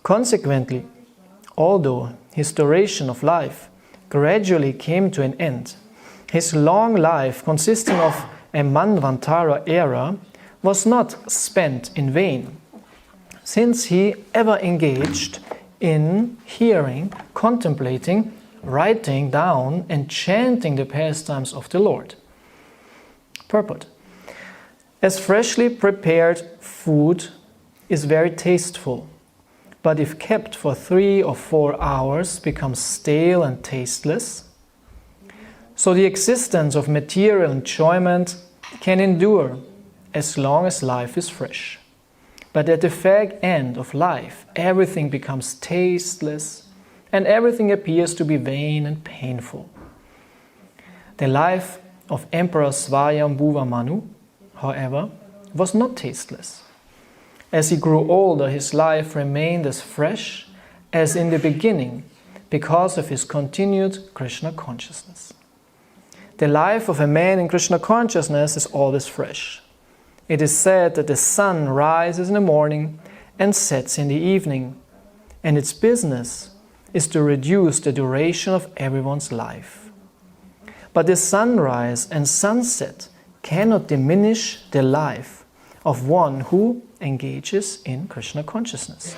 Consequently, although his duration of life gradually came to an end, his long life, consisting of a Manvantara era, was not spent in vain, since he ever engaged in hearing, contemplating, writing down, and chanting the pastimes of the Lord. Purport. As freshly prepared food is very tasteful, but if kept for 3 or 4 hours becomes stale and tasteless, so the existence of material enjoyment can endure as long as life is fresh. But at the fag end of life, everything becomes tasteless and everything appears to be vain and painful. The life of Emperor Swayambhuva Manu, however, was not tasteless. As he grew older, his life remained as fresh as in the beginning because of his continued Krishna consciousness. The life of a man in Krishna consciousness is always fresh. It is said that the sun rises in the morning and sets in the evening, and its business is to reduce the duration of everyone's life. But the sunrise and sunset cannot diminish the life of one who engages in Krishna consciousness.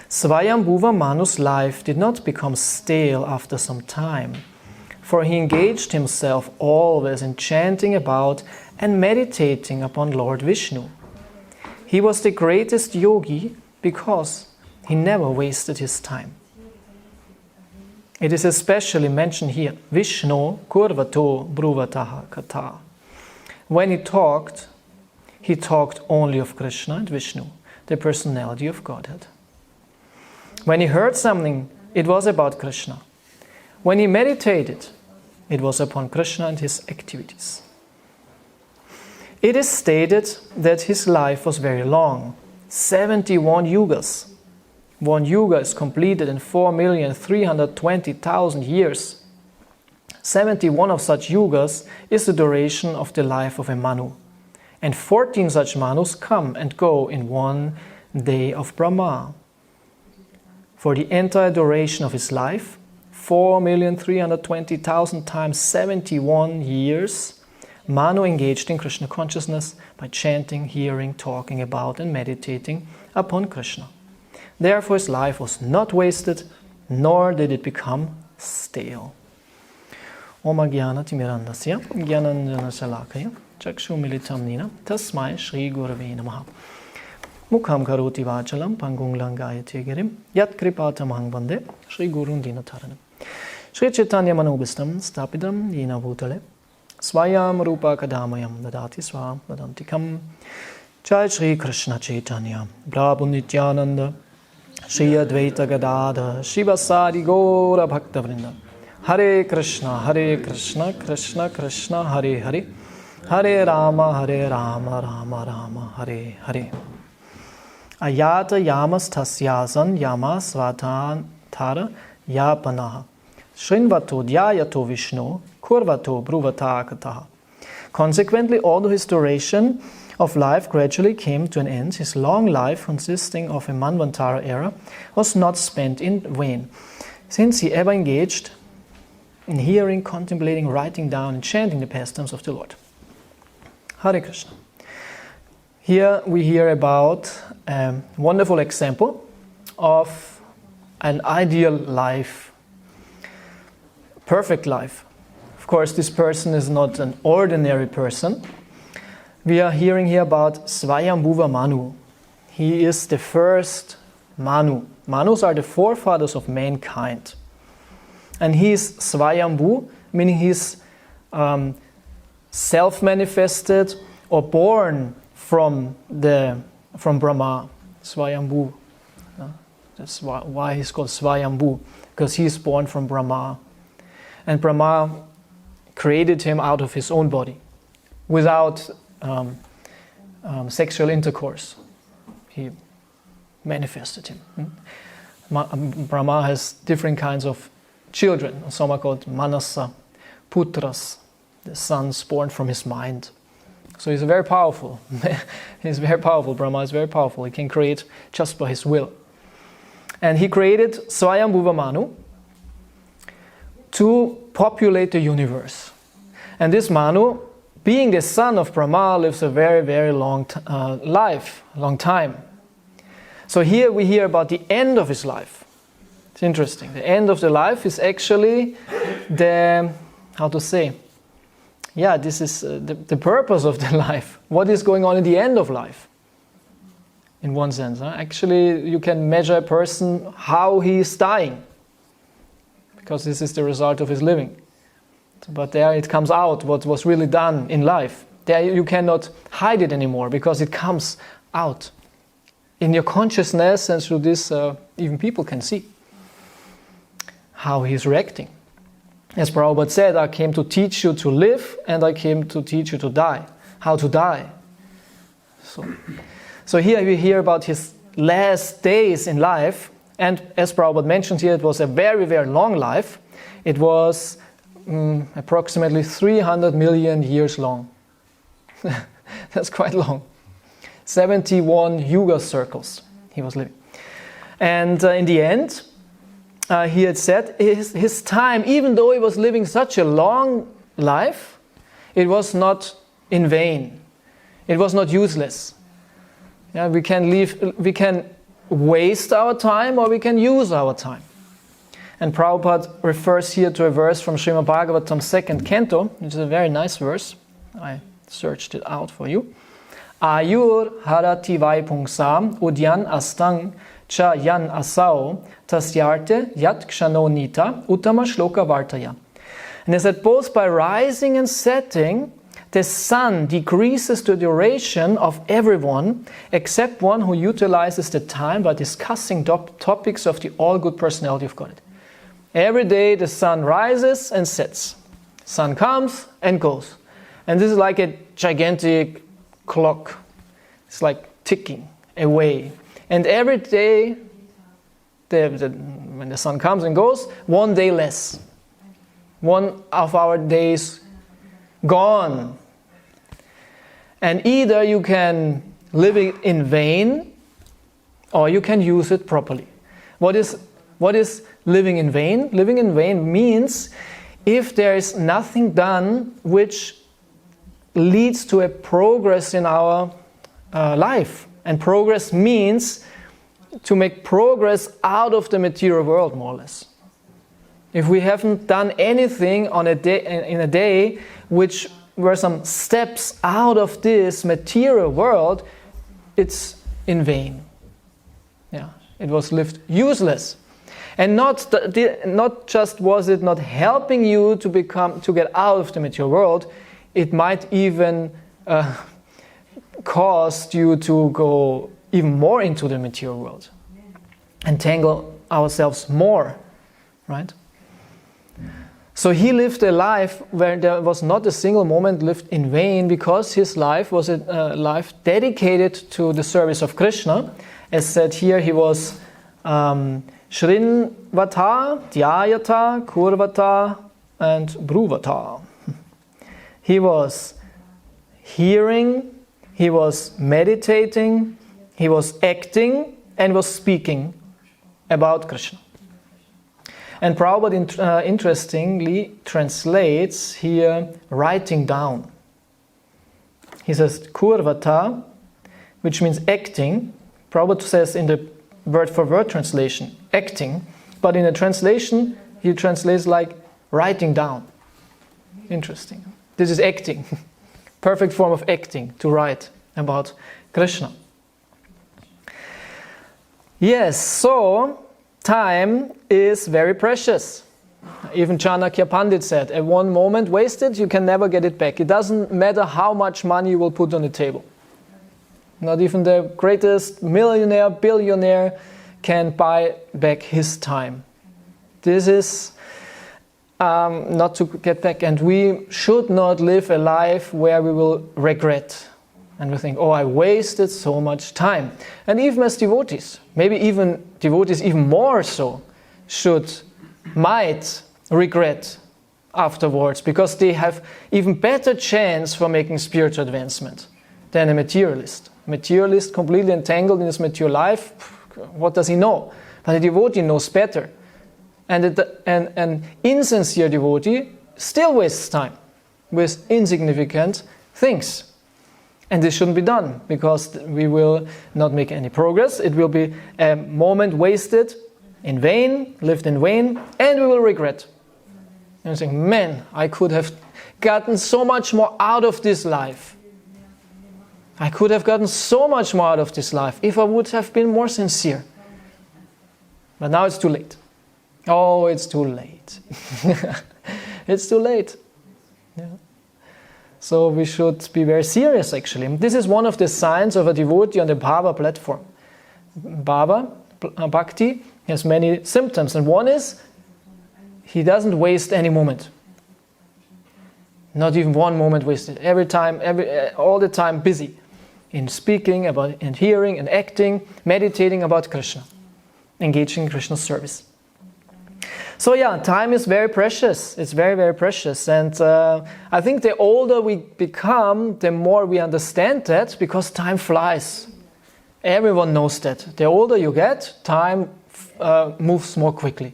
Swayambhuva Manu's life did not become stale after some time, for he engaged himself always in chanting about and meditating upon Lord Vishnu. He was the greatest yogi because he never wasted his time. It is especially mentioned here, Vishnu kurvato bruvataha kata. When he talked only of Krishna and Vishnu, the personality of Godhead. When he heard something, it was about Krishna. When he meditated, it was upon Krishna and his activities. It is stated that his life was very long, 71 yugas. One yuga is completed in 4,320,000 years. 71 of such yugas is the duration of the life of a Manu. And 14 such Manus come and go in one day of Brahma. For the entire duration of his life, 4,320,000 times 71 years, Manu engaged in Krishna consciousness by chanting, hearing, talking about and meditating upon Krishna. Therefore his life was not wasted, nor did it become stale. Om Jnana Timirandasya Jnananjana Shalakaya Chakshu Militam Nina Tasmai Shri Gurave Namaha Mukham Karoti Vachalam Pangung Langayate Girim Yat Kripatamahang Vande Shri Gurun Dinataranam Shri Chaitanya Manobistam Stapidam Yena Bhutale Swayam Rupa Kadamayam Dadati Swam Vadantikam Jai Shri Krishna Chaitanya Prabhu Nityananda Shri Advaita Gadadha Shivasadi Gora Bhakta Vrinda Hare Krishna, Krishna Krishna, Hare Hare Hare Rama, Rama Rama, Hare Hare Ayata Yamas Tasyasan Yama Svatan Tara Yapanaha Shrinvato Dhyayato Vishnu Kurvato Bruvatakataha. Consequently, although his duration of life gradually came to an end, his long life, consisting of a Manvantara era, was not spent in vain, since he ever engaged in hearing, contemplating, writing down, and chanting the pastimes of the Lord. Hare Krishna. Here we hear about a wonderful example of an ideal life, perfect life. Of course, this person is not an ordinary person. We are hearing here about Swayambhuva Manu. He is the first Manu. Manus are the forefathers of mankind. And he is Swayambhu, meaning he's self-manifested or born from Brahma. Swayambhu. That's why he's called Swayambhu, because he's born from Brahma. And Brahma created him out of his own body, without sexual intercourse. He manifested him. Brahma has different kinds of children. Some are called Manasa, Putras, the sons born from his mind. So he's very powerful. He's very powerful. Brahma is very powerful. He can create just by his will. And he created Swayambhuva Manu to populate the universe. And this Manu, being the son of Brahma, lives a very, very long time. So here we hear about the end of his life. It's interesting. The end of the life is actually this is the purpose of the life. What is going on in the end of life? In one sense. Actually, you can measure a person how he is dying. Because this is the result of his living. But there it comes out what was really done in life. There you cannot hide it anymore because it comes out in your consciousness, and through this even people can see how he's reacting. As Prabhupada said, I came to teach you to live and I came to teach you to die. How to die. So here we hear about his last days in life, and as Prabhupada mentioned here, it was a very, very long life. It was approximately 300 million years long. That's quite long. 71 yuga circles he was living. And in the end, he had said his time, even though he was living such a long life, it was not in vain. It was not useless. Yeah, we can waste our time or we can use our time. And Prabhupada refers here to a verse from Srimad Bhagavatam 2nd Canto, which is a very nice verse. I searched it out for you. Ayur harati vaipungsam udyan astang cha yan asao tasyarte yat kshano nita uttama shloka vartaya. And he said, both by rising and setting, the sun decreases the duration of everyone except one who utilizes the time by discussing topics of the all-good personality of God. Every day the sun rises and sets. Sun comes and goes. And this is like a gigantic clock. It's like ticking away. And every day, when the sun comes and goes, one day less. One of our days gone. And either you can live it in vain or you can use it properly. What is living in vain? Living in vain means if there is nothing done which leads to a progress in our life. And progress means to make progress out of the material world, more or less. If we haven't done anything in a day which were some steps out of this material world, it's in vain. Yeah, it was lived useless. And not just was it not helping you to get out of the material world, it might even cause you to go even more into the material world, entangle ourselves more, right? So he lived a life where there was not a single moment lived in vain, because his life was a life dedicated to the service of Krishna. As said here, he was Shrinvata, Dhyayata, Kurvata, and Bruvata. He was hearing, he was meditating, he was acting, and was speaking about Krishna. And Prabhupada interestingly translates here writing down. He says kurvata, which means acting. Prabhupada says in the word-for-word translation, acting. But in the translation, he translates like writing down. Interesting. This is acting. Perfect form of acting, to write about Krishna. Yes, so time is very precious. Even Chanakya Pandit said, at one moment wasted, you can never get it back. It doesn't matter how much money you will put on the table. Not even the greatest millionaire, billionaire can buy back his time. This is not to get back. And we should not live a life where we will regret. And we think, oh, I wasted so much time. And even as devotees, maybe even devotees even more so, might regret afterwards, because they have even better chance for making spiritual advancement than a materialist. Materialist completely entangled in his material life, what does he know? But a devotee knows better. And an insincere devotee still wastes time with insignificant things. And this shouldn't be done, because we will not make any progress. It will be a moment wasted in vain, lived in vain, and we will regret. And we think, man, I could have gotten so much more out of this life. I could have gotten so much more out of this life if I would have been more sincere. But now it's too late. Oh, it's too late. It's too late. Yeah. So we should be very serious, actually. This is one of the signs of a devotee on the Bhava platform. Bhava, Bhakti, has many symptoms. And one is, he doesn't waste any moment. Not even one moment wasted. All the time busy in speaking about, and hearing and acting, meditating about Krishna, engaging in Krishna's service. So yeah, time is very precious. It's very, very precious. And I think the older we become, the more we understand that, because time flies. Everyone knows that. The older you get, time moves more quickly.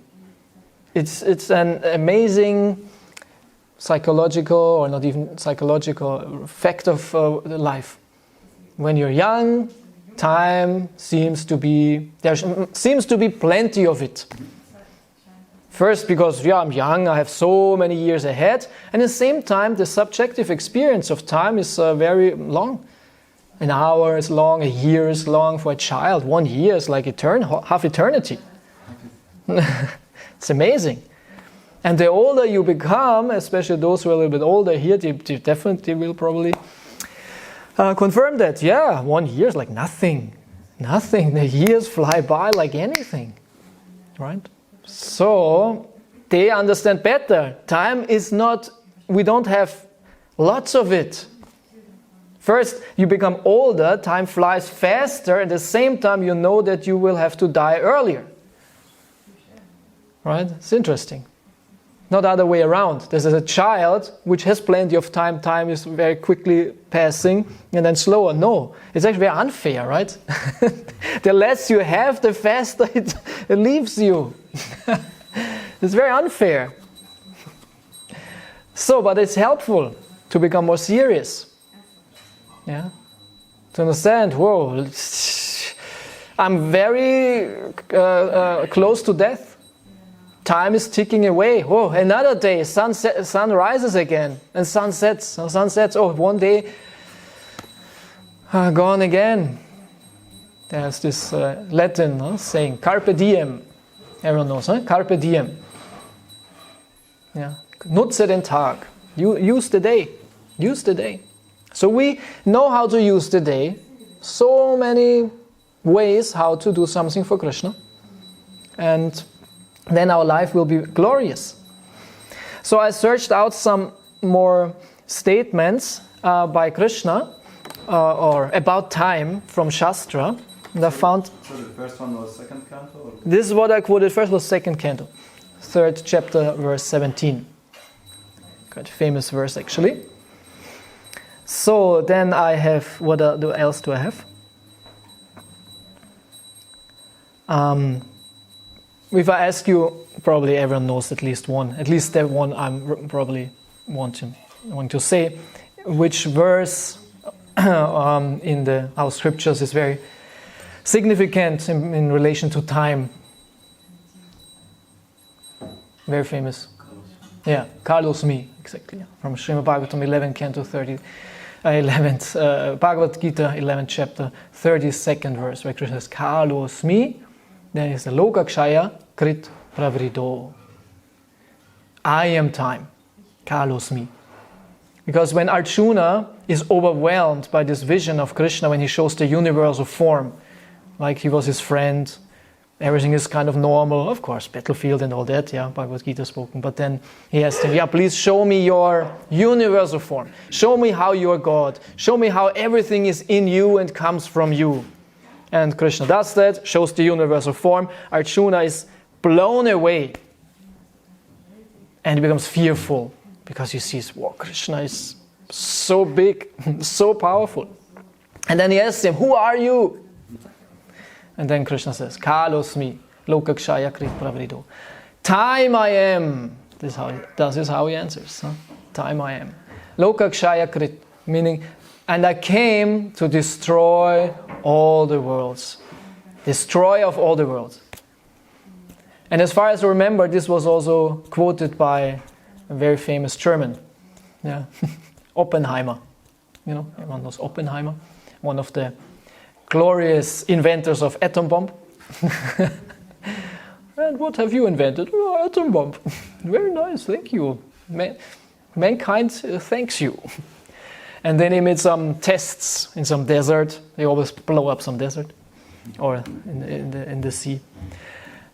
It's an amazing psychological, or not even psychological, fact of life. When you're young, time there seems to be plenty of it. First, because I'm young, I have so many years ahead, and at the same time, the subjective experience of time is very long. An hour is long, a year is long for a child. 1 year is like half eternity. It's amazing. And the older you become, especially those who are a little bit older here, they definitely will probably confirm that. Yeah, 1 year is like nothing. Nothing. The years fly by like anything. Right? So they understand better. Time is not, we don't have lots of it. First, you become older, time flies faster, at the same time you know that you will have to die earlier. Right? It's interesting. Not the other way around. There's a child which has plenty of time, time is very quickly passing, and then slower. No, it's actually very unfair, right? The less you have, the faster it leaves you. It's very unfair. So, but it's helpful to become more serious. Yeah? To understand, whoa, I'm very close to death. Time is ticking away. Whoa, another day, sun rises again, and sun sets. Oh, one day, gone again. There's this Latin saying, carpe diem. Everyone knows, huh? Carpe diem. Yeah. Nutze den Tag. Use the day. Use the day. So we know how to use the day. So many ways how to do something for Krishna. And then our life will be glorious. So I searched out some more statements by Krishna or about time from Shastra. And I found... So the first one was second canto? Or? This is what I quoted first, was second canto. 3rd chapter, verse 17. Quite famous verse, actually. So then I have... What else do I have? If I ask you, probably everyone knows at least one. At least that one I'm probably want to say. Which verse in our scriptures is very significant in relation to time? Very famous. Yeah, Kalos me, exactly. Yeah. From Srimad Bhagavatam 11, canto 30, 11th, Bhagavad Gita 11th chapter, 32nd verse, where Krishna says, Kalos me, then is the Lokakshaya Krit Pravrido. I am time. Kalos me. Because when Arjuna is overwhelmed by this vision of Krishna, when he shows the universal form, like he was his friend, everything is kind of normal, of course, battlefield and all that, yeah, Bhagavad Gita spoken, but then he asked him, yeah, please show me your universal form. Show me how you are God. Show me how everything is in you and comes from you. And Krishna does that, shows the universal form. Arjuna is blown away and he becomes fearful because he sees, wow, Krishna is so big, so powerful. And then he asks him, who are you? And then Krishna says, Kalos me, Lokakshaya krit pravrido. Time I am. This is how he answers. Huh? Time I am. Lokakshaya krit, meaning, and I came to destroy all the worlds. Destroy of all the worlds. And as far as I remember, this was also quoted by a very famous German, yeah, Oppenheimer. You know, everyone knows Oppenheimer, one of the glorious inventors of atom bomb. And what have you invented? Oh, atom bomb. Very nice, thank you. Mankind thanks you. And then he made some tests in some desert. They always blow up some desert or in the sea.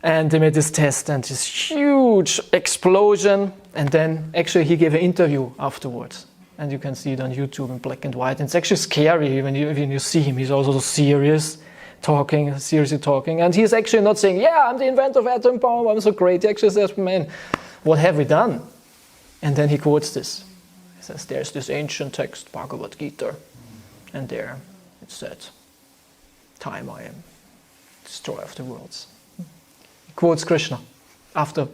And they made this test and this huge explosion. And then actually he gave an interview afterwards. And you can see it on YouTube in black and white. And it's actually scary when you see him. He's also seriously talking. And he's actually not saying, yeah, I'm the inventor of atom bomb, I'm so great. He actually says, man, what have we done? And then he quotes this. He says, there's this ancient text, Bhagavad Gita. And there it said, time I am, destroyer of the worlds. He quotes Krishna after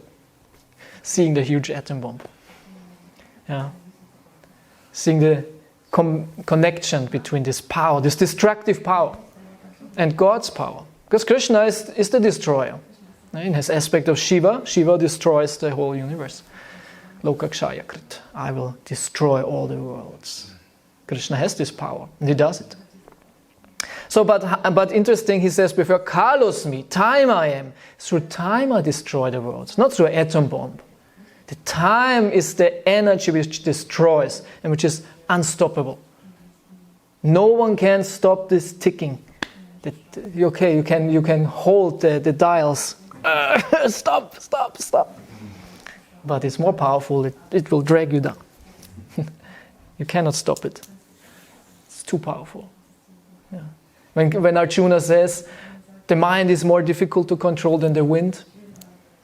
seeing the huge atom bomb. Yeah. Seeing the connection between this power, this destructive power, and God's power. Because Krishna is the destroyer. In his aspect of Shiva, Shiva destroys the whole universe. Lokakshaya krit. I will destroy all the worlds. Krishna has this power, and he does it. So, but interesting, he says before, Kalosmi, time I am. Through time I destroy the worlds, not through an atom bomb. The time is the energy which destroys and which is unstoppable. No one can stop this ticking. Okay, you can hold the dials. Stop. But it's more powerful. It will drag you down. You cannot stop it. It's too powerful. Yeah. When Arjuna says the mind is more difficult to control than the wind,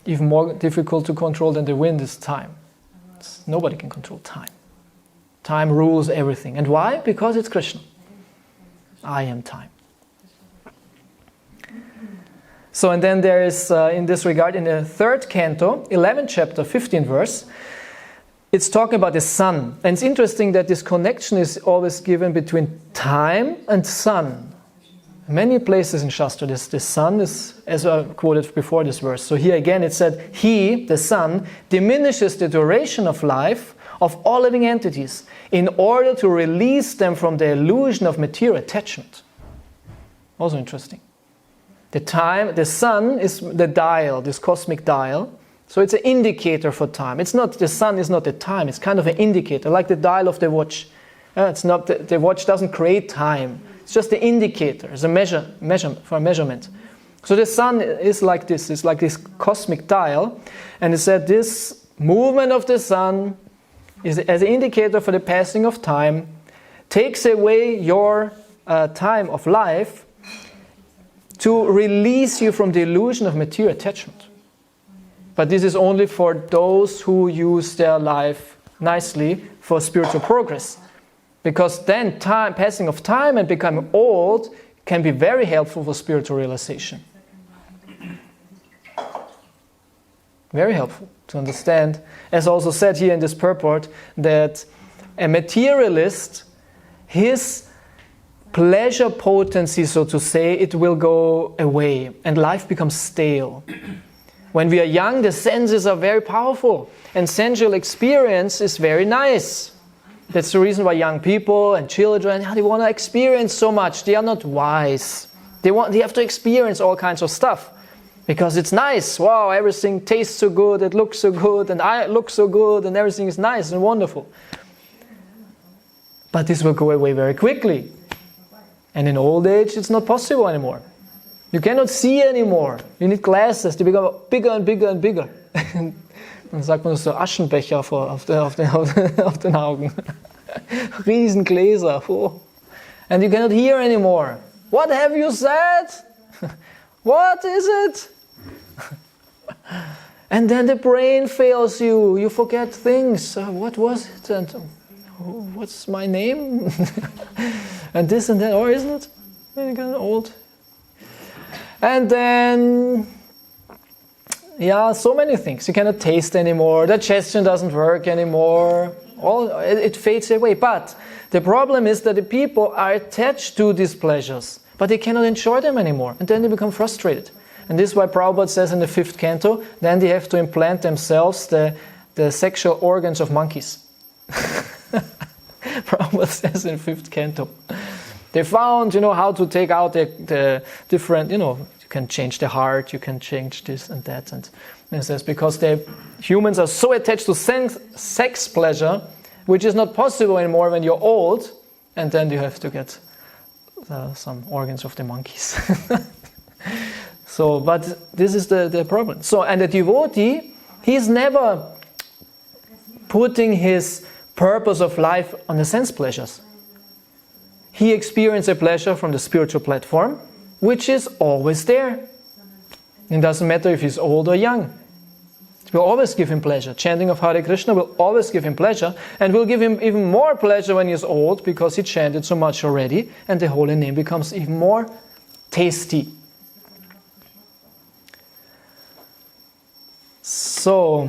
even more difficult to control than the wind is time. Nobody can control time. Time rules everything. And why? Because it's Krishna. I am time. So, and then there is, in this regard, in the 3rd canto, 11th chapter, 15th verse, it's talking about the sun. And it's interesting that this connection is always given between time and sun. Many places in Shastra, the sun is, as I quoted before this verse. So here again it said, he, the sun, diminishes the duration of life of all living entities in order to release them from the illusion of material attachment. Also interesting. The sun is the dial, this cosmic dial. So it's an indicator for time. The sun is not the time, it's kind of an indicator, like the dial of the watch. It's not the watch doesn't create time. It's just the indicator, it's a measure for measurement. So the sun is like this, it's like this cosmic dial. And it said this movement of the sun is as an indicator for the passing of time, takes away your time of life to release you from the illusion of material attachment. But this is only for those who use their life nicely for spiritual progress. Because then passing of time and becoming old can be very helpful for spiritual realization. Very helpful to understand, as also said here in this purport, that a materialist, his pleasure potency, so to say, it will go away and life becomes stale. When we are young, the senses are very powerful and sensual experience is very nice. That's the reason why young people and children, they want to experience so much. They are not wise. They have to experience all kinds of stuff because it's nice. Wow, everything tastes so good, it looks so good, and I look so good, and everything is nice and wonderful. But this will go away very quickly. And in old age, it's not possible anymore. You cannot see anymore. You need glasses. They become bigger and bigger and bigger. Dann sagt man so Aschenbecher auf den Augen. Riesengläser. Oh. And you cannot hear anymore. What have you said? What is it? And then the brain fails you. You forget things. What was it? And what's my name? And this and that. Or isn't it? When you get old. And then Yeah, so many things. You cannot taste anymore. Digestion doesn't work anymore. It fades away. But the problem is that the people are attached to these pleasures, but they cannot enjoy them anymore. And then they become frustrated. And this is why Prabhupada says in the 5th canto, then they have to implant themselves the sexual organs of monkeys. Prabhupada says in 5th canto. They found, how to take out the different, you can change the heart, you can change this and that. And it says because humans are so attached to sex pleasure, which is not possible anymore when you're old, and then you have to get some organs of the monkeys. But this is the problem. And the devotee, he's never putting his purpose of life on the sense pleasures. He experiences a pleasure from the spiritual platform, which is always there. It doesn't matter if he's old or young. It will always give him pleasure. Chanting of Hare Krishna will always give him pleasure, and will give him even more pleasure when he's old, because he chanted so much already, and the holy name becomes even more tasty. So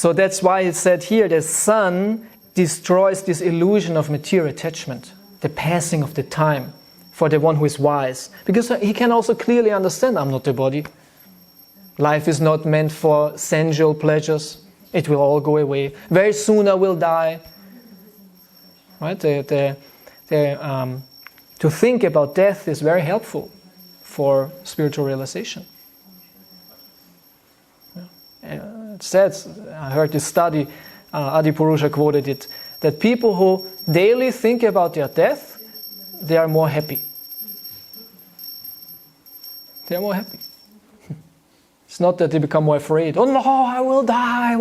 that's why it said here, the sun destroys this illusion of material attachment, the passing of the time, for the one who is wise. Because he can also clearly understand, I'm not the body. Life is not meant for sensual pleasures. It will all go away. Very soon I will die. Right? To think about death is very helpful for spiritual realization. It says, I heard this study, Adipurusha quoted it, that people who daily think about their death, they are more happy. They are more happy. It's not that they become more afraid. Oh no, I will die.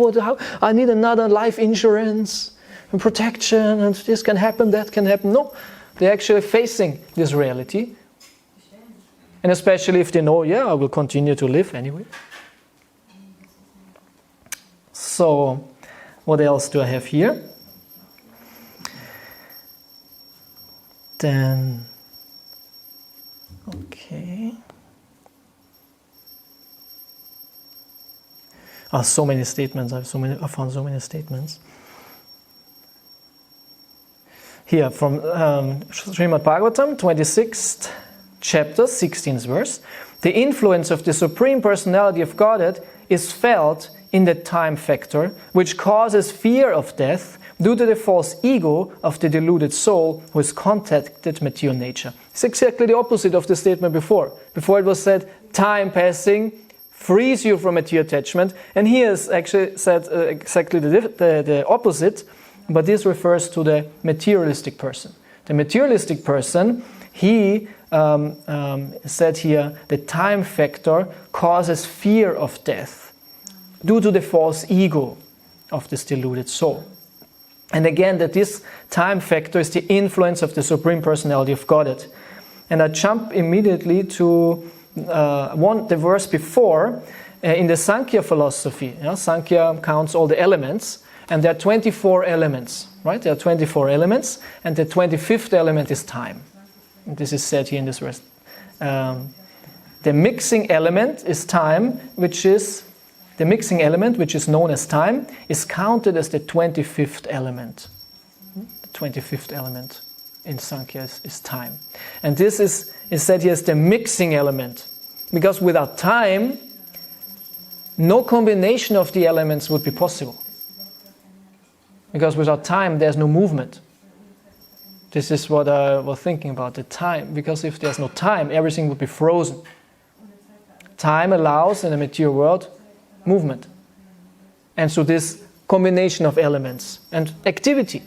I need another life insurance and protection, and this can happen, that can happen. No, they're actually facing this reality. And especially if they know, I will continue to live anyway. So, what else do I have here? Then, okay. So many statements. I found so many statements. Here from Srimad Bhagavatam, 26th chapter, 16th verse. The influence of the Supreme Personality of Godhead is felt in the time factor, which causes fear of death due to the false ego of the deluded soul who has contacted material nature. It's exactly the opposite of the statement before. Before it was said, time passing frees you from material attachment, and here is actually said exactly the opposite, but this refers to the materialistic person. The materialistic person, he said here, the time factor causes fear of death due to the false ego of this deluded soul. And again, that this time factor is the influence of the Supreme Personality of Godhead. And I jump immediately to the verse before, in the Sankhya philosophy. Sankhya counts all the elements, and there are 24 elements, right? There are 24 elements, and the 25th element is time. And this is said here in this verse. The mixing element is time, which is known as time, is counted as the 25th element. The 25th element in Sankhya is time. And this is said here as the mixing element. Because without time, no combination of the elements would be possible. Because without time, there's no movement. This is what I was thinking about, the time. Because if there's no time, everything would be frozen. Time allows, in the material world, movement. And so this combination of elements and activity.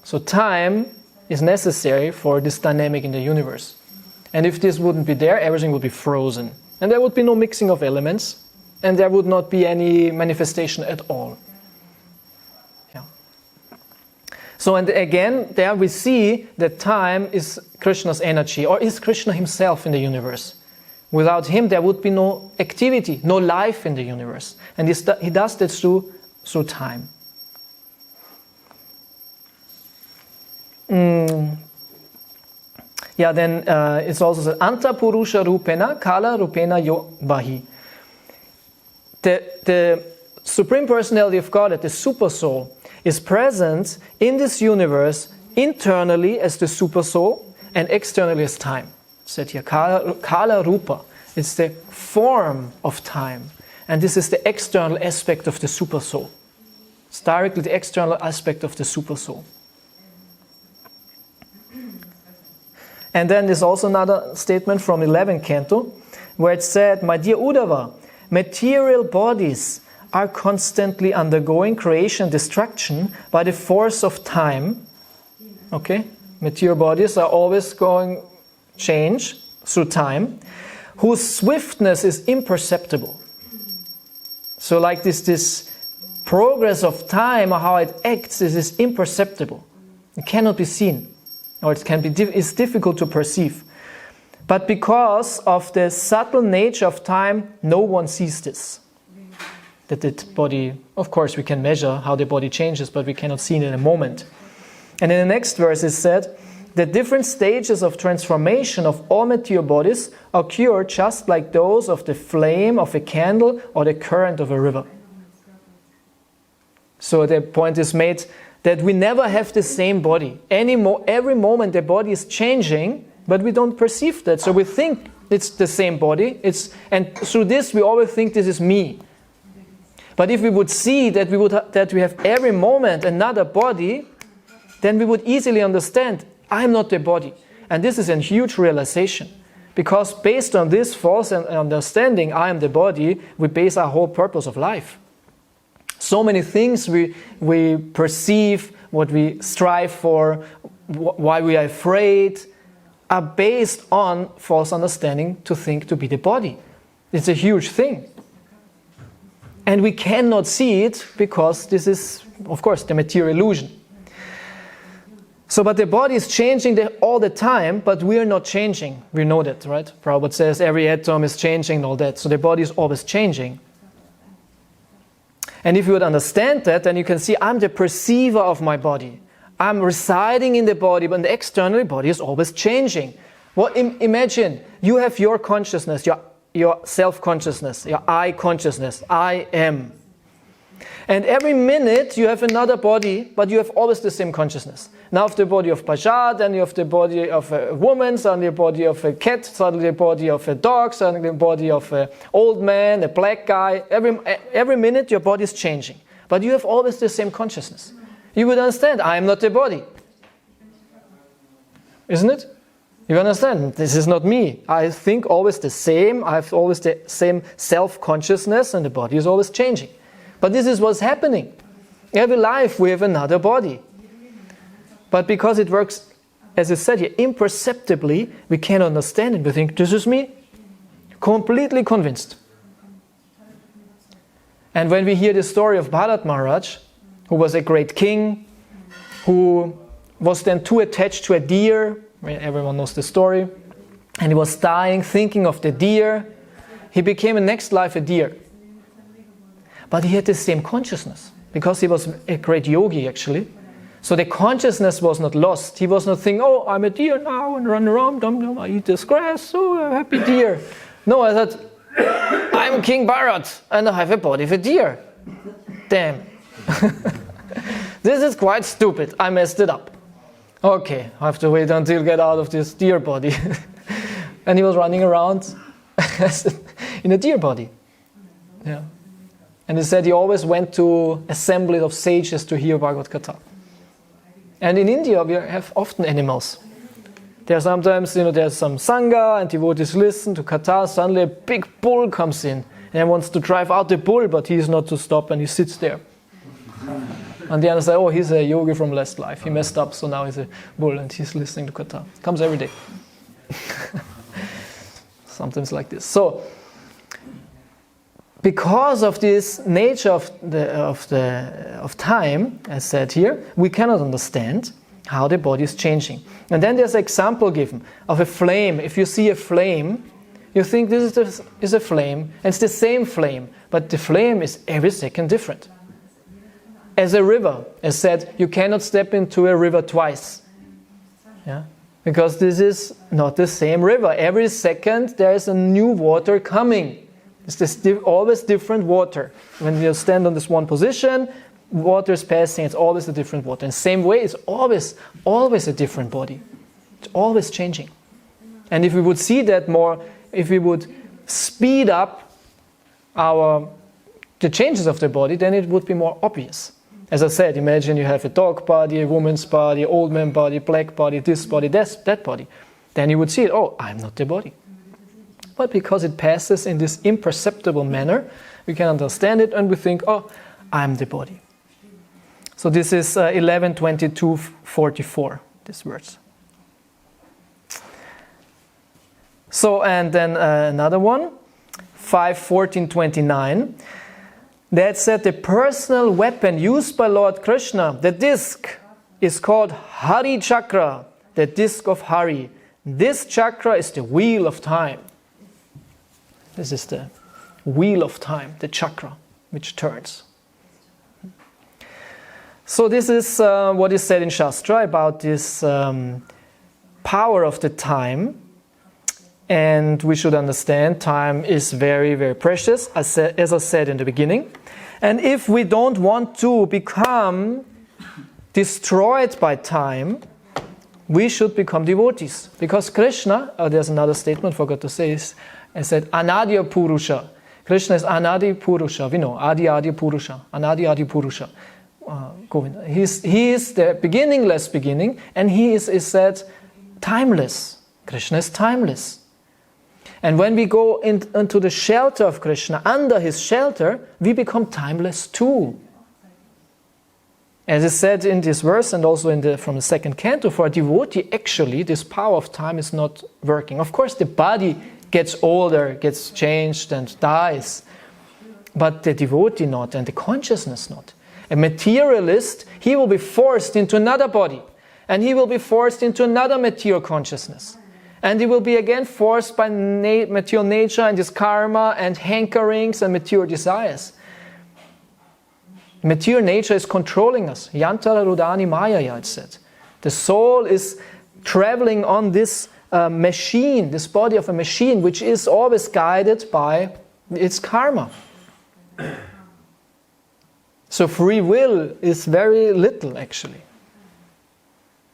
So time is necessary for this dynamic in the universe. And if this wouldn't be there, everything would be frozen. And there would be no mixing of elements, and there would not be any manifestation at all. Yeah. So, and again, there we see that time is Krishna's energy, or is Krishna himself in the universe. Without him, there would be no activity, no life in the universe. And he does that through time. Yeah, then it's also said, Anta Purusha Rupena, Kala Rupena Yo Bahi. the Supreme Personality of Godhead, the Super Soul, is present in this universe internally as the Super Soul and externally as time. It's said here, Kala Rupa. It's the form of time. And this is the external aspect of the Super Soul. It's directly the external aspect of the Super Soul. And then there's also another statement from 11th Canto, where it said, my dear Uddhava, material bodies are constantly undergoing creation and destruction by the force of time. Okay? Material bodies are always going change through time, whose swiftness is imperceptible. So like this progress of time, or how it acts, is imperceptible. It cannot be seen, or it's difficult to perceive. But because of the subtle nature of time, no one sees this. That the body, of course we can measure how the body changes, but we cannot see it in a moment. And in the next verse it said, the different stages of transformation of all material bodies occur just like those of the flame of a candle or the current of a river. So the point is made that we never have the same body. Every moment the body is changing, but we don't perceive that. So we think it's the same body, and through this we always think this is me. But if we would see that we have every moment another body, then we would easily understand, I'm not the body. And this is a huge realization. Because based on this false understanding, I am the body, we base our whole purpose of life. So many things we perceive, what we strive for, why we are afraid, are based on false understanding to think to be the body. It's a huge thing. And we cannot see it because this is, of course, the material illusion. So, but the body is changing all the time, but we are not changing. We know that, right? Prabhupada says every atom is changing and all that. So the body is always changing. And if you would understand that, then you can see I'm the perceiver of my body. I'm residing in the body, but the external body is always changing. Well, imagine you have your consciousness, your self-consciousness, your I consciousness, I am. And every minute you have another body, but you have always the same consciousness. Now you have the body of Bajad, then you have the body of a woman, suddenly the body of a cat, suddenly the body of a dog, suddenly the body of an old man, a black guy. Every minute your body is changing. But you have always the same consciousness. You would understand, I am not the body. Isn't it? You understand? This is not me. I think always the same. I have always the same self-consciousness, and the body is always changing. But this is what's happening. Every life we have another body. But because it works, as I said here, imperceptibly, we cannot understand it. We think, this is me. Completely convinced. And when we hear the story of Bharat Maharaj, who was a great king, who was then too attached to a deer, everyone knows the story, and he was dying thinking of the deer, he became in next life a deer. But he had the same consciousness, because he was a great yogi actually. So the consciousness was not lost. He was not thinking, oh, I'm a deer now and run around, I eat this grass, oh, a happy deer. No, I thought, I'm King Bharat and I have a body of a deer. Damn. This is quite stupid. I messed it up. Okay, I have to wait until I get out of this deer body. And he was running around in a deer body. Yeah. And he said he always went to assemblies of sages to hear Bhagavad Gita. And in India we have often animals. There are sometimes, there's some sangha and devotees listen to Katha. Suddenly a big bull comes in and he wants to drive out the bull, but he is not to stop and he sits there. And the others say, oh, he's a yogi from last life. He messed up, so now he's a bull and he's listening to Katha. Comes every day. Sometimes like this. So, because of this nature of time, as said here, we cannot understand how the body is changing. And then there's an example given of a flame. If you see a flame, you think this is a flame, and it's the same flame, but the flame is every second different. As a river, as said, you cannot step into a river twice. Yeah? Because this is not the same river. Every second there is a new water coming. It's this always different water. When you stand on this one position, water is passing, it's always a different water. In the same way, it's always a different body. It's always changing. And if we would see that more, if we would speed up the changes of the body, then it would be more obvious. As I said, imagine you have a dog body, a woman's body, old man body, black body, this body, that body. Then you would see it, oh, I'm not the body. But because it passes in this imperceptible manner, we can understand it and we think, oh, I'm the body. So this is 11:22:44, these words. So, and then another one, 5:14:29. That said, the personal weapon used by Lord Krishna, the disc, is called Hari Chakra, the disc of Hari. This chakra is the wheel of time. This is the wheel of time, the chakra, which turns. So this is what is said in Shastra about this power of the time. And we should understand time is very, very precious, as I said in the beginning. And if we don't want to become destroyed by time, we should become devotees. Because Krishna, there's another statement I forgot to say, I said Anadya Purusha. Krishna is Anadi Purusha. We know, Adi Purusha. Anadi Adi Purusha. Govinda. He is the beginningless beginning, and he is said timeless. Krishna is timeless. And when we go into the shelter of Krishna, under his shelter, we become timeless too. As is said in this verse and also from the second canto, for a devotee, actually, this power of time is not working. Of course, the body gets older, gets changed and dies, but the devotee not, and the consciousness not. A materialist, he will be forced into another body, and he will be forced into another material consciousness. And he will be again forced by material nature and his karma and hankerings and material desires. Material nature is controlling us. Yantara Rudani Mayaya, it said. The soul is traveling on this machine, this body of a machine, which is always guided by its karma. So free will is very little, actually.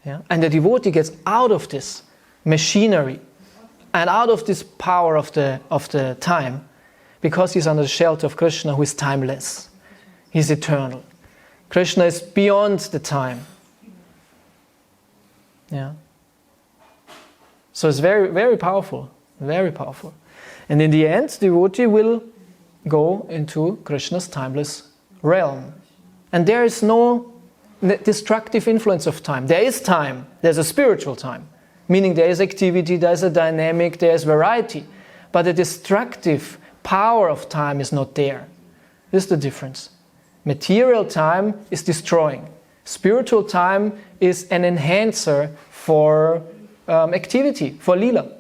Yeah? And the devotee gets out of this machinery and out of this power of the time, because he's under the shelter of Krishna, who is timeless. He's eternal. Krishna is beyond the time. Yeah. So it's very, very powerful. Very powerful. And in the end, the devotee will go into Krishna's timeless realm. And there is no destructive influence of time. There is time. There's a spiritual time. Meaning there is activity, there is a dynamic, there is variety. But the destructive power of time is not there. This is the difference. Material time is destroying. Spiritual time is an enhancer for activity, for lila.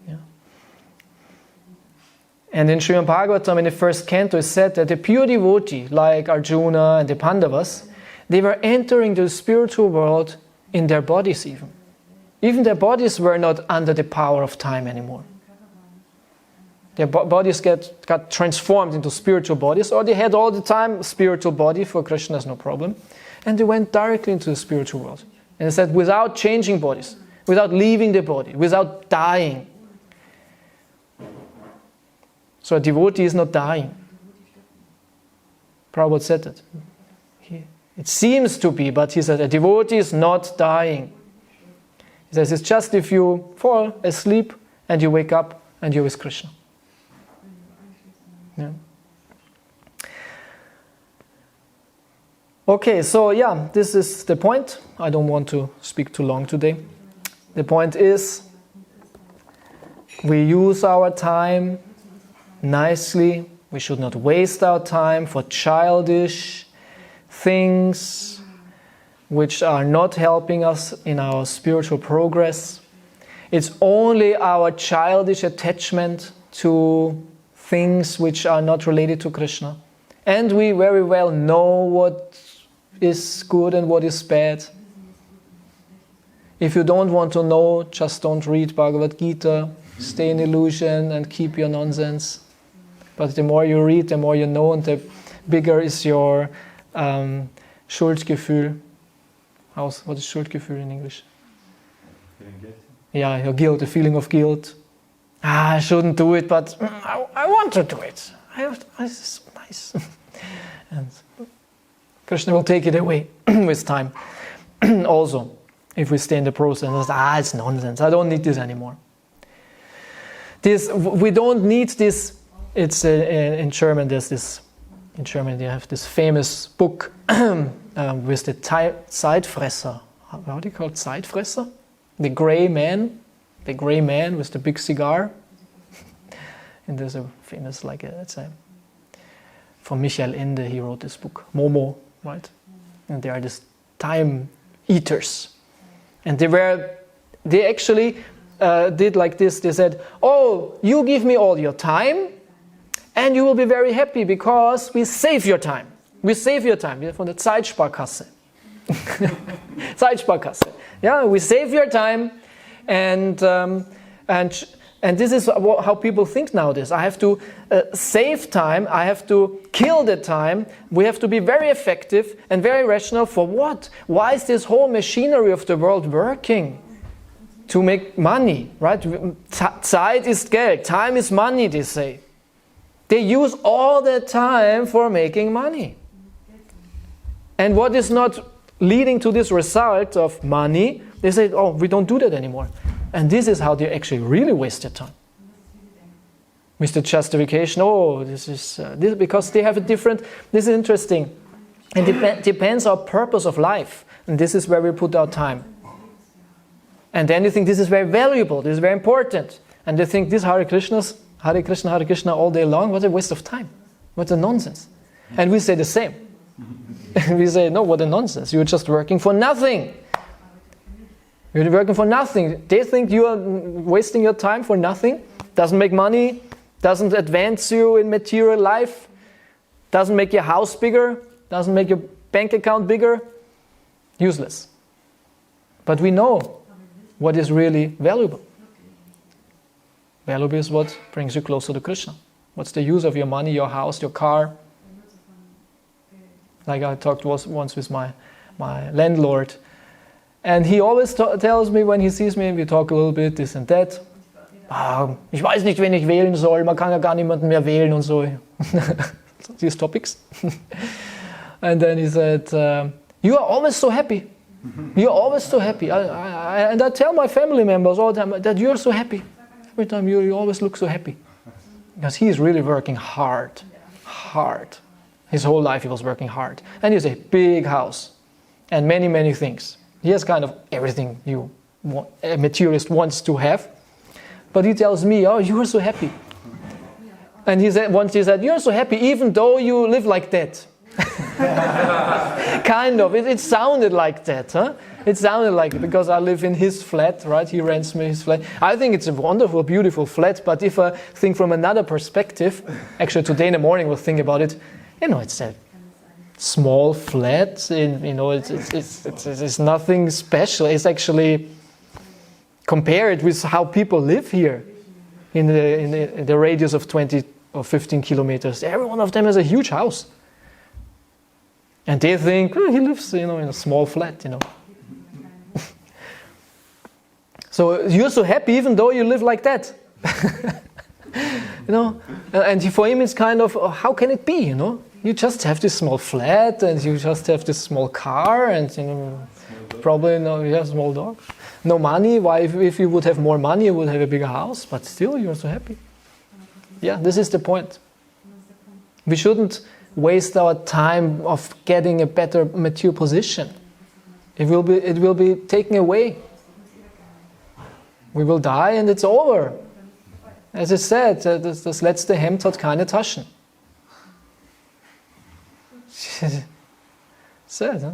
Yeah. And in Srimad Bhagavatam, in the first canto, it said that the pure devotee, like Arjuna and the Pandavas, they were entering the spiritual world in their bodies even. Even their bodies were not under the power of time anymore. Their bodies got transformed into spiritual bodies, or they had all the time spiritual body, for Krishna is no problem. And they went directly into the spiritual world. And it said, without changing bodies, without leaving the body, without dying. So a devotee is not dying. Prabhupada said that. It seems to be, but he said a devotee is not dying. He says it's just if you fall asleep and you wake up and you're with Krishna. Yeah. Okay, so yeah, this is the point. I don't want to speak too long today. The point is, we use our time nicely. We should not waste our time for childish things which are not helping us in our spiritual progress. It's only our childish attachment to things which are not related to Krishna. And we very well know what is good and what is bad. If you don't want to know, just don't read Bhagavad Gita, stay in illusion and keep your nonsense. but the more you read, the more you know, and the bigger is your Schuldgefühl. What is Schuldgefühl in English? Feeling guilty. Yeah, your guilt, the feeling of guilt. I shouldn't do it, but I want to do it. This is nice. And Krishna will take it away with time. Also, if we stay in the process, it's nonsense. I don't need this anymore. We don't need this. It's in German. There's this. In German, they have this famous book with the Zeitfresser. How do you call it? Zeitfresser? The gray man with the big cigar. And there's a famous, from Michael Ende, he wrote this book, Momo, right? And they are these time eaters. And they actually did like this. They said, oh, you give me all your time, and you will be very happy because we save your time. We save your time. We're from the Zeitsparkasse. Zeitsparkasse. Yeah, we save your time, and this is how people think nowadays. I have to save time. I have to kill the time. We have to be very effective and very rational. For what? Why is this whole machinery of the world working? To make money, right? Zeit ist Geld. Time is money, they say. They use all the time for making money. And what is not leading to this result of money, they say, oh, we don't do that anymore. And this is how they actually really waste their time. With the justification, this is because they have a different, this is interesting. It depends on our purpose of life. And this is where we put our time. And then you think this is very valuable, this is very important. And they think this Hare Krishna all day long, what a waste of time. What a nonsense. And we say the same. We say, no, what a nonsense. You're just working for nothing. You're working for nothing. They think you are wasting your time for nothing. Doesn't make money. Doesn't advance you in material life. Doesn't make your house bigger. Doesn't make your bank account bigger. Useless. But we know what is really valuable. Valuable is what brings you closer to Krishna. What's the use of your money, your house, your car? Like I talked once with my landlord. And he always tells me when he sees me, we talk a little bit, this and that. Ich weiß nicht, wen ich wählen soll, man kann ja gar niemanden mehr wählen und so. These topics. And then he said, you are always so happy. You're always so happy. And I tell my family members all the time that you're so happy. Every time you always look so happy. Because he is really working hard. Hard. His whole life he was working hard. And he has a big house. And many, many things. He has kind of everything a materialist wants to have. But he tells me, oh, you are so happy. And once he said, you're so happy even though you live like that. Kind of. It sounded like that. Huh? It sounded like it because I live in his flat, right? He rents me his flat. I think it's a wonderful, beautiful flat. But if I think from another perspective, actually today in the morning we'll think about it, it's a small flat. It's nothing special. It's actually compared with how people live here in the radius of 20 or 15 kilometers. Every one of them has a huge house. And they think, he lives, in a small flat, So you're so happy even though you live like that. And for him it's kind of, how can it be, You just have this small flat and you just have this small car and, probably you have a small dog. No money, why if you would have more money you would have a bigger house, but still you're so happy. Yeah, this is the point. We shouldn't waste our time of getting a better material position. It will be taken away. We will die and it's over. As I said, das letzte Hemd hat keine Taschen. Sad, huh?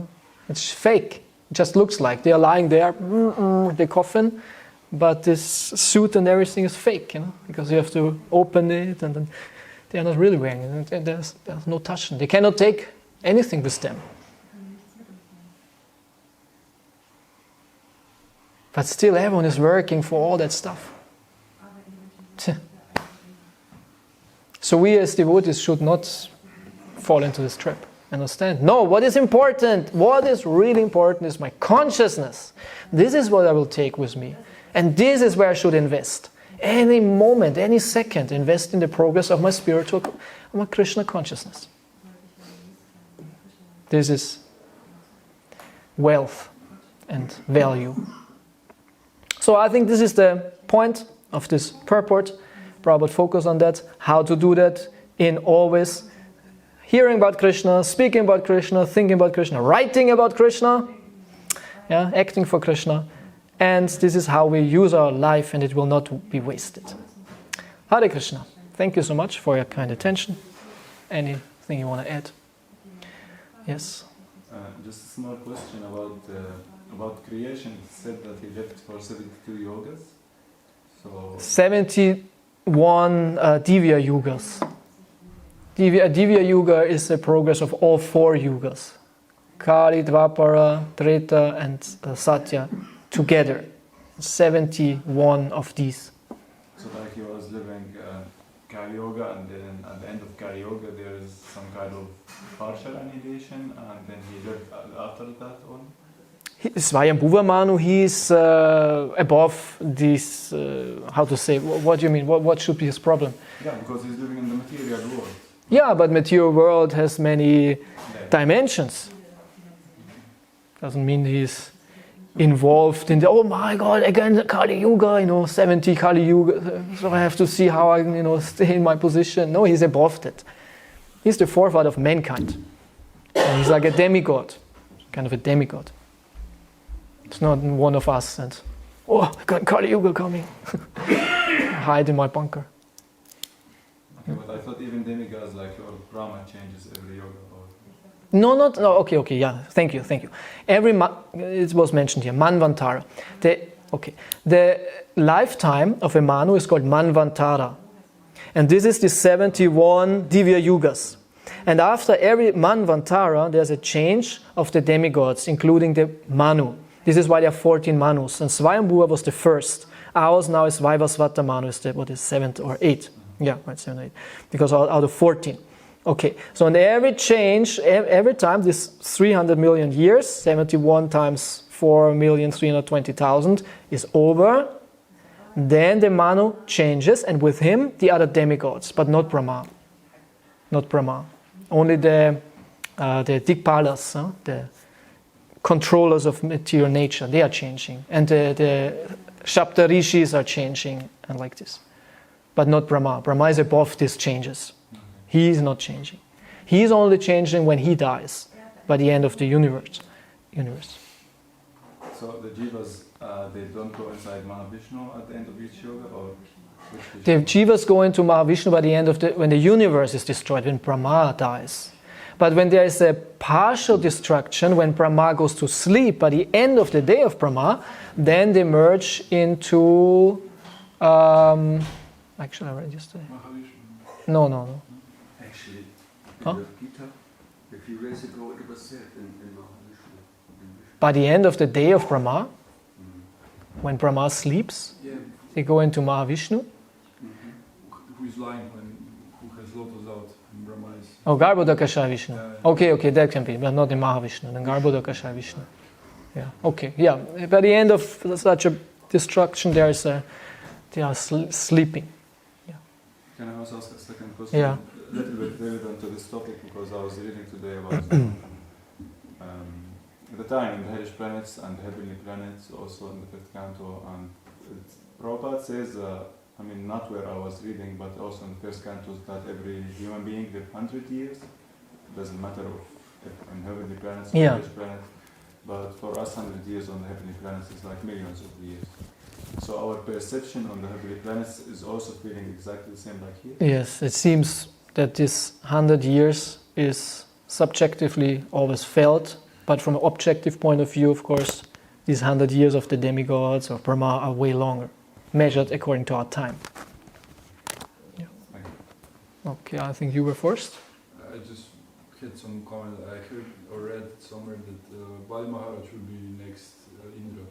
It's fake. It just looks like they are lying there, the coffin, but this suit and everything is fake, because you have to open it and then they are not really wearing it. And there's no Taschen. They cannot take anything with them. But still everyone is working for all that stuff. So we as devotees should not fall into this trap. Understand? No, what is important, what is really important is my consciousness. This is what I will take with me. And this is where I should invest. Any moment, any second, invest in the progress of my spiritual, my Krishna consciousness. This is wealth and value. So I think this is the point of this purport. Prabhupada focus on that, how to do that in always hearing about Krishna, speaking about Krishna, thinking about Krishna, writing about Krishna, acting for Krishna. And this is how we use our life, and it will not be wasted. Hare Krishna. Thank you so much for your kind attention. Anything you want to add? Yes? Just a small question about creation. It said that he lived for 72 yogas. So 71 Divya Yugas. Divya Yuga is the progress of all 4 Yugas. Kali, Dvapara, Treta and Satya together. 71 of these. So like he was living Kali Yoga, and then at the end of Kali Yoga there is some kind of partial annihilation, and then he lived after that on? Swayambhuva Manu, he is above this, how to say, what do you mean, what should be his problem? Yeah, because he's living in the material world. Yeah, but material world has many dimensions. Doesn't mean he's involved in the, oh my God, again Kali Yuga, 70 Kali Yuga, so I have to see how I, stay in my position. No, he's above that. He's the forefather of mankind. And he's like a demigod, kind of a demigod. It's not one of us and, oh, Kali Yuga coming. Hide in my bunker. Okay, but I thought even demigods like Lord Brahma changes every yoga. No, okay, yeah, thank you. It was mentioned here, Manvantara. The lifetime of a Manu is called Manvantara. And this is the 71 Divya Yugas. And after every Manvantara, there's a change of the demigods, including the Manu. This is why there are 14 Manus. And Swayambhuva was the first. Ours now is Vaivasvata Manu, is the 7th or 8th. Yeah, right, 7 or 8. Because out of 14. Okay, so in every change, every time, this 300 million years, 71 times 4,320,000 is over, then the Manu changes, and with him the other demigods, but not Brahma. Not Brahma. Only the Dikpalas, the controllers of material nature, they are changing. And the Shapta Rishis are changing, and like this. But not Brahma. Brahma is above these changes. He is not changing. He is only changing when he dies, by the end of the universe. So the jivas, they don't go inside Mahavishnu at the end of each yoga, or the jivas go into Mahavishnu by the end of when the universe is destroyed, when Brahma dies. But when there is a partial destruction, when Brahma goes to sleep, by the end of the day of Brahma, then they merge into. Actually, I read yesterday. No. Actually, Huh? Gita, a few days ago it was said in Mahavishnu. By the end of the day of Brahma, when Brahma sleeps, they go into Mahavishnu. Who is lying who has lotus out in Brahma is... Oh, Garbhodakasha Vishnu. Okay, that can be, but not in Mahavishnu, then Garbhodakasha Vishnu. Yeah, okay, yeah. By the end of such a destruction, they are sleeping. Can I also ask a second question? Yeah. A little bit relevant to this topic, because I was reading today about the time in the hellish planets and the heavenly planets, also in the 5th canto, and Prabhupada says, not where I was reading, but also in the 1st canto, that every human being lives 100 years. It doesn't matter if in heavenly planets or hellish planets, but for us 100 years on the heavenly planets is like millions of years. So our perception on the heavenly planets is also feeling exactly the same like here? Yes, it seems that this 100 years is subjectively always felt, but from an objective point of view, of course, these 100 years of the demigods or Brahma are way longer, measured according to our time. Yeah. Okay, I think you were first. I just had some comment. I heard or read somewhere that Bali Maharaj will be next Indra.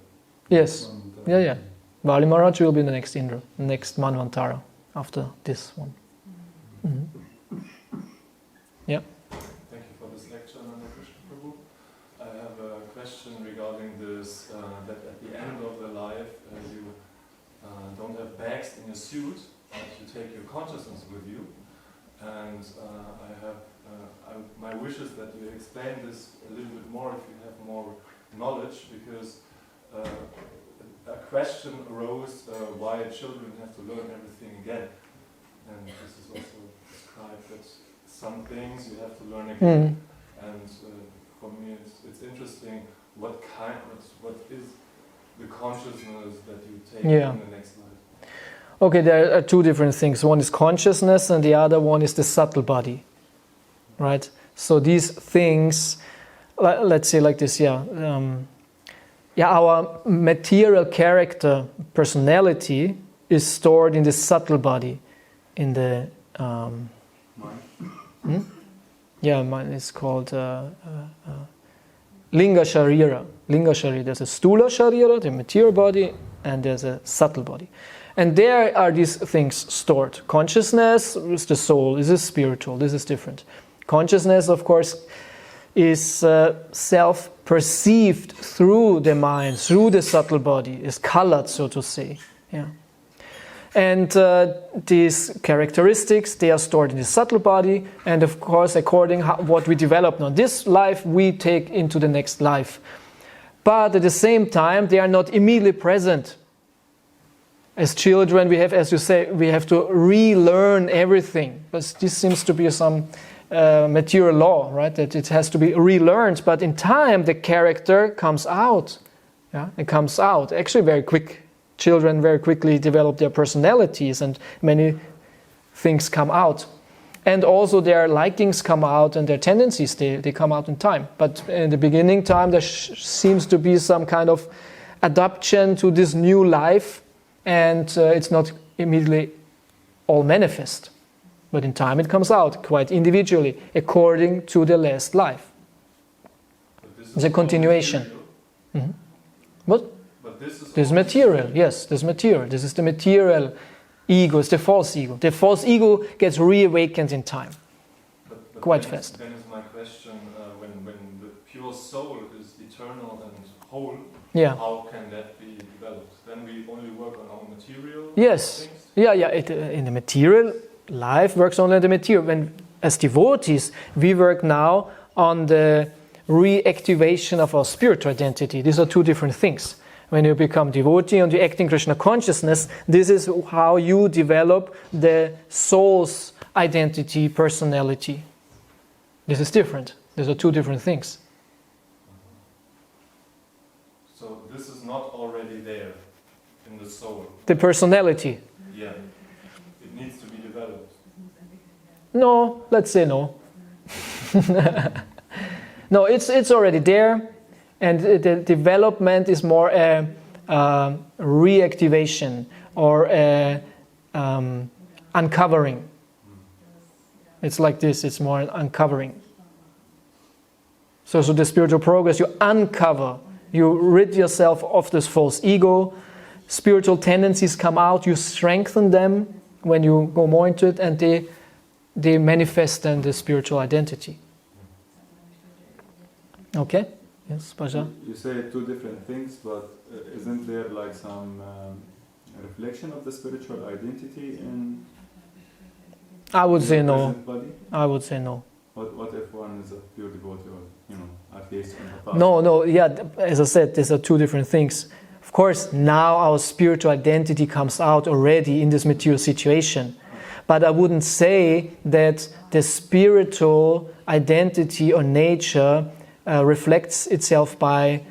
Yes. Yeah. Bali Maharaj will be the next Indra, next Manvantara after this one. Yeah. Thank you for this lecture, Nanda Krishna Prabhu. I have a question regarding this, that at the end of the life you don't have bags in your suit, but you take your consciousness with you. And my wish is that you explain this a little bit more if you have more knowledge, because a question arose why children have to learn everything again. And this is also described that some things you have to learn again. And for me it's interesting what is the consciousness that you take in the next life. Okay, there are two different things. One is consciousness and the other one is the subtle body. Right? So these things, let's say like this, our material character, personality, is stored in the subtle body, in the mine is called Linga Sharira. Linga Sharira. There's a Stula Sharira, the material body, and there's a subtle body. And there are these things stored. Consciousness is the soul, this is spiritual, this is different. Consciousness, of course, is self-perceived through the mind, through the subtle body, is colored, so to say. Yeah. And these characteristics, they are stored in the subtle body, and of course, according to what we develop now, this life we take into the next life. But at the same time, they are not immediately present. As children, we have, as you say, we have to relearn everything. But this seems to be some material law, right? That it has to be relearned. But in time, the character comes out. Yeah, it comes out actually very quick. Children very quickly develop their personalities, and many things come out. And also their likings come out, and their tendencies, they come out in time. But in the beginning time, there seems to be some kind of adaptation to this new life, and it's not immediately all manifest. But in time it comes out quite individually, according to the last life. It's a continuation. Mm-hmm. What? But this is material, yes, this is material. This is the material ego, it's the false ego. The false ego gets reawakened in time, but quite fast. Then is my question, when the pure soul is eternal and whole, how can that be developed? Then we only work on our material things? In the material, life works only on the material. When, as devotees, we work now on the reactivation of our spiritual identity. These are two different things. When you become devotee and you act in Krishna consciousness, this is how you develop the soul's identity, personality. This is different. These are two different things. So this is not already there in the soul? The personality? Yeah. It needs to be developed. No, let's say no. No, it's already there. And the development is more a reactivation or a uncovering. It's like this, it's more an uncovering. So the spiritual progress, you uncover, you rid yourself of this false ego, spiritual tendencies come out, you strengthen them when you go more into it, and they manifest then the spiritual identity. Okay? Yes, Pasha? You say two different things, but isn't there like some reflection of the spiritual identity in I would say the no. present body? I would say no. What if one is a pure devotee, or, at least in the past? No, as I said, these are two different things. Of course, now our spiritual identity comes out already in this material situation. But I wouldn't say that the spiritual identity or nature reflects itself by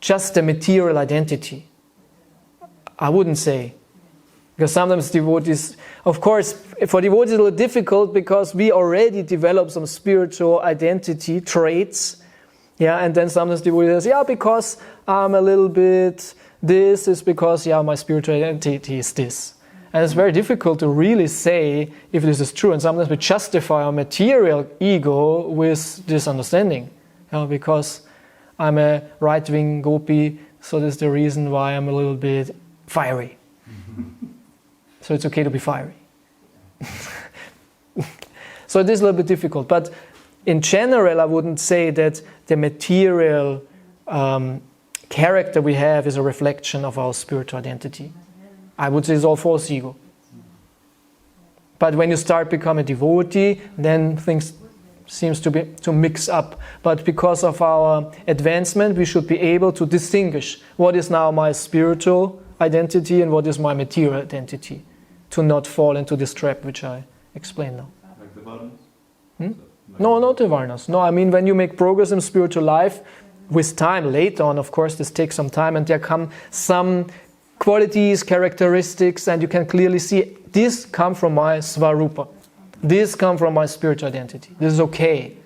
just the material identity. I wouldn't say. Because sometimes devotees, of course, for devotees it's a little difficult because we already develop some spiritual identity traits. Yeah, and then sometimes devotees say, because I'm a little bit this, is because, my spiritual identity is this. And it's very difficult to really say if this is true. And sometimes we justify our material ego with this understanding. Because I'm a right-wing gopi, so that's the reason why I'm a little bit fiery. So it's okay to be fiery. So it is a little bit difficult. But in general, I wouldn't say that the material character we have is a reflection of our spiritual identity. I would say it's all false ego. But when you start becoming a devotee, then things seems to mix up. But because of our advancement, we should be able to distinguish what is now my spiritual identity and what is my material identity, to not fall into this trap which I explained now. Like the varnas? No, not the varnas. No, I mean when you make progress in spiritual life, with time, later on, of course, this takes some time, and there come some qualities, characteristics, and you can clearly see this come from my svarupa. This come from my spiritual identity. This is okay.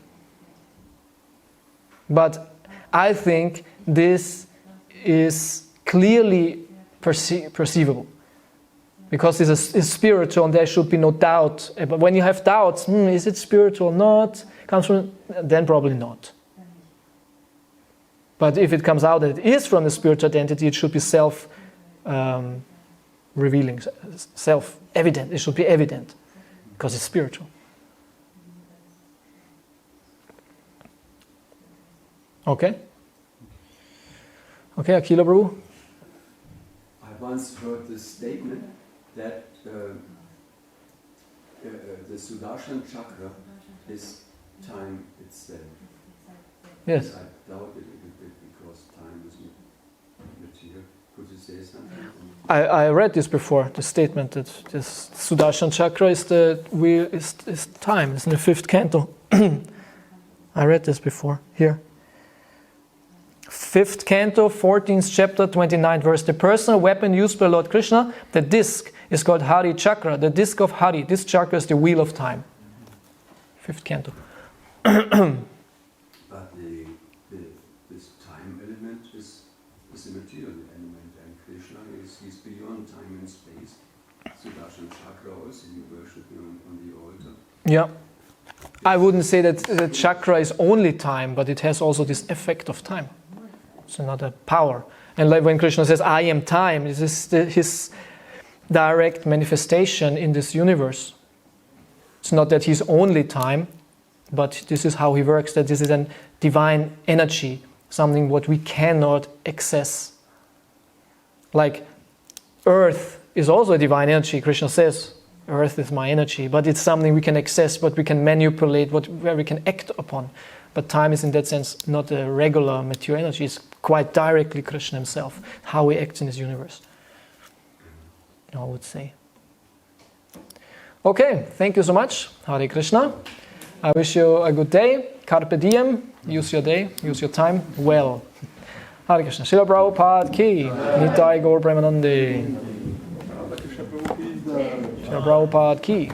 But I think this is clearly perceivable. Because this is spiritual and there should be no doubt. But when you have doubts, is it spiritual or not? Comes from, then probably not. But if it comes out that it is from the spiritual identity, it should be self-revealing, self-evident. It should be evident. Because it's spiritual. Okay? Okay, Akila Prabhu? I once heard this statement that the Sudarshan chakra is time itself. Yes. I doubt it a little bit because time is material. Could you say something? I read this before, the statement that this Sudarshan chakra is time. It's in the 5th canto. I read this before, here. 5th canto, 14th chapter, 29th verse. The personal weapon used by Lord Krishna, the disc, is called Hari Chakra, the disc of Hari. This chakra is the wheel of time. 5th canto. But this time element is a material element, and Krishna is beyond time and space. Sudarshan chakra also you worship on the altar. Yeah. I wouldn't say that the chakra is only time, but it has also this effect of time. It's another power. And like when Krishna says, I am time, this is his direct manifestation in this universe. It's not that he's only time, but this is how he works, that this is a divine energy, something what we cannot access. Like earth is also a divine energy. Krishna says, earth is my energy, but it's something we can access, what we can manipulate, where we can act upon. But time is in that sense not a regular material energy, it's quite directly Krishna himself, how he acts in this universe, I would say. Okay, thank you so much. Hare Krishna. I wish you a good day. Carpe diem. Use your day, use your time well. Hare Krishna. Srila Prabhupada ki. Nitai Gaur Premanande. Srila Prabhupada ki.